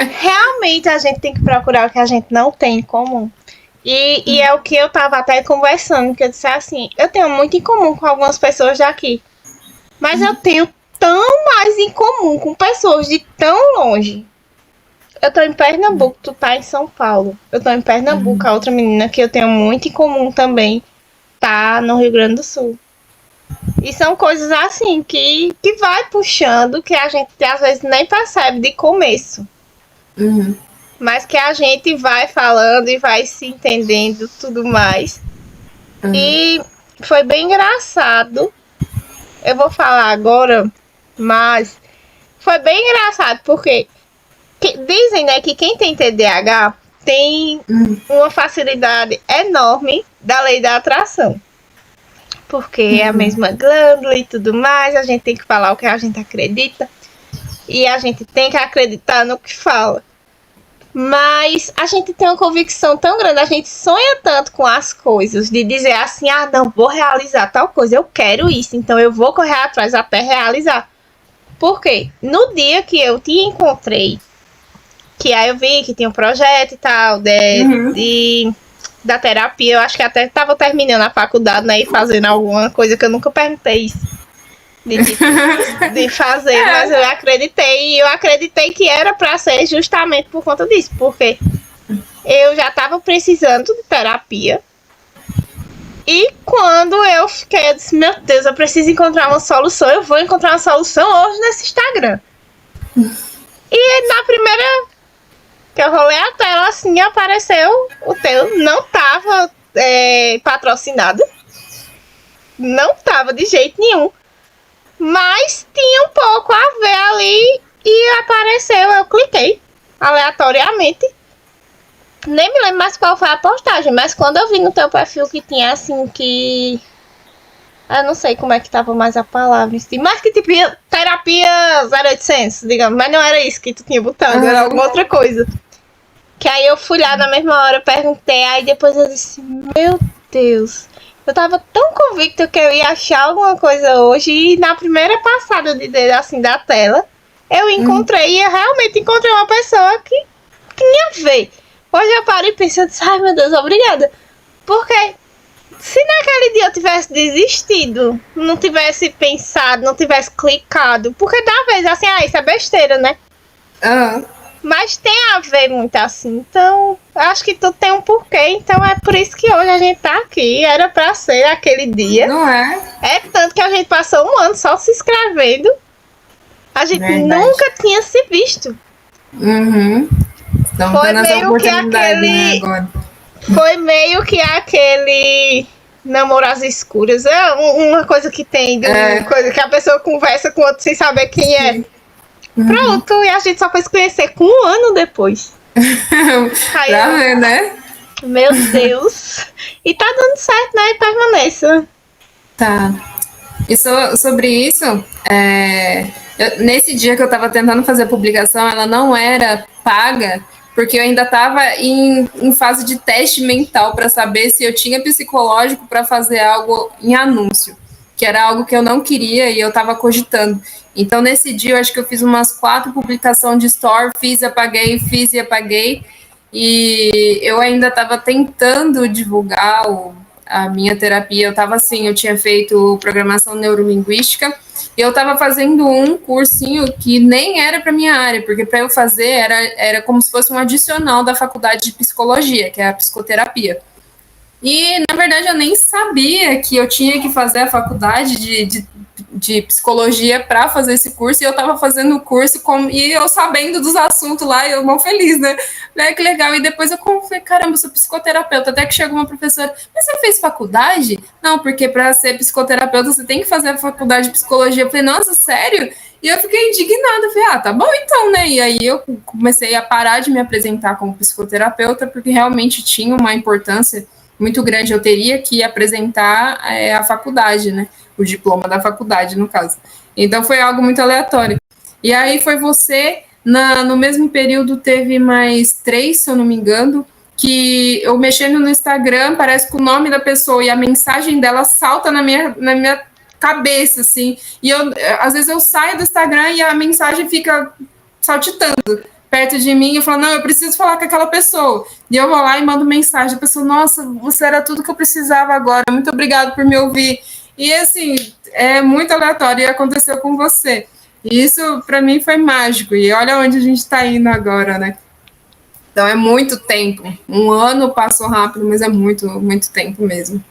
realmente a gente tem que procurar o que a gente não tem em comum. E é o que eu tava até conversando, que eu disse assim, eu tenho muito em comum com algumas pessoas daqui, mas eu tenho tão mais em comum com pessoas de tão longe. Eu tô em Pernambuco, tu tá em São Paulo. Eu tô em Pernambuco, a outra menina que eu tenho muito em comum também tá no Rio Grande do Sul. E são coisas assim que vai puxando, que a gente às vezes nem percebe de começo. Mas que a gente vai falando e vai se entendendo tudo mais. E foi bem engraçado. Eu vou falar agora, mas foi bem engraçado porque dizem, né, que quem tem TDAH tem uma facilidade enorme da lei da atração. Porque é a mesma glândula e tudo mais, a gente tem que falar o que a gente acredita. E a gente tem que acreditar no que fala. Mas a gente tem uma convicção tão grande, a gente sonha tanto com as coisas, de dizer assim, ah, não, vou realizar tal coisa, eu quero isso, então eu vou correr atrás até realizar. Por quê? No dia que eu te encontrei, que aí eu vi que tinha um projeto e tal, da terapia, eu acho que até estava terminando a faculdade, né, e fazendo alguma coisa que eu nunca perguntei isso. De fazer, mas eu acreditei, e eu acreditei que era para ser justamente por conta disso, porque eu já estava precisando de terapia, e quando eu fiquei, eu disse, meu Deus, eu preciso encontrar uma solução, eu vou encontrar uma solução hoje nesse Instagram. E na primeira que eu rolei a tela, assim, apareceu o teu, não tava patrocinado, não tava de jeito nenhum. Mas tinha um pouco a ver ali e apareceu, eu cliquei aleatoriamente. Nem me lembro mais qual foi a postagem, mas quando eu vi no teu perfil que tinha assim que... Eu não sei como é que tava mais a palavra, mas que tipo terapia 0800, digamos, mas não era isso que tu tinha botado, era alguma outra coisa. Que aí eu fui lá na mesma hora, perguntei, aí depois eu disse, meu Deus... Eu tava tão convicta que eu ia achar alguma coisa hoje e na primeira passada de dedo assim da tela, eu encontrei e eu realmente encontrei uma pessoa que tinha a ver. Hoje eu paro e penso, ai meu Deus, obrigada. Porque se naquele dia eu tivesse desistido, não tivesse pensado, não tivesse clicado, porque talvez assim, isso é besteira, né? Mas tem a ver muito assim, então acho que tudo tem um porquê, então é por isso que hoje a gente tá aqui, era pra ser aquele dia. Não é? É tanto que a gente passou um ano só se inscrevendo, a gente nunca tinha se visto. Então, foi meio que aquele... Né, foi meio que aquele namoro às escuras, é uma coisa que tem, coisa que a pessoa conversa com o outro sem saber quem é. Pronto, e a gente só foi se conhecer com um ano depois. Pra ver, né? Meu Deus. E tá dando certo, né? E permaneça. Tá. E sobre isso, nesse dia que eu tava tentando fazer a publicação, ela não era paga, porque eu ainda tava em fase de teste mental para saber se eu tinha psicológico para fazer algo em anúncio, que era algo que eu não queria e eu tava cogitando. Então, nesse dia, eu acho que eu fiz umas 4 publicações de store, fiz e apaguei, e eu ainda estava tentando divulgar a minha terapia. Eu estava assim, eu tinha feito programação neurolinguística, e eu estava fazendo um cursinho que nem era para minha área, porque para eu fazer era como se fosse um adicional da faculdade de psicologia, que é a psicoterapia. E, na verdade, eu nem sabia que eu tinha que fazer a faculdade de psicologia para fazer esse curso, e eu estava fazendo o curso e eu sabendo dos assuntos lá, e eu mal feliz, né? Que legal. E depois eu falei, caramba, eu sou psicoterapeuta. Até que chegou uma professora, mas você fez faculdade? Não, porque para ser psicoterapeuta você tem que fazer a faculdade de psicologia. Eu falei, nossa, sério? E eu fiquei indignada, falei, tá bom então, né? E aí eu comecei a parar de me apresentar como psicoterapeuta, porque realmente tinha uma importância muito grande, eu teria que apresentar a faculdade, né? O diploma da faculdade, no caso. Então foi algo muito aleatório. E aí foi você, no mesmo período teve mais 3, se eu não me engano, que eu mexendo no Instagram, parece que o nome da pessoa e a mensagem dela salta na minha cabeça, assim. E às vezes eu saio do Instagram e a mensagem fica saltitando. perto de mim, eu falo, não, eu preciso falar com aquela pessoa. E eu vou lá e mando mensagem, a pessoa, nossa, você era tudo que eu precisava agora, muito obrigado por me ouvir. E assim, é muito aleatório e aconteceu com você. E isso, para mim, foi mágico. E olha onde a gente está indo agora, né? Então é muito tempo. Um ano passou rápido, mas é muito, muito tempo mesmo.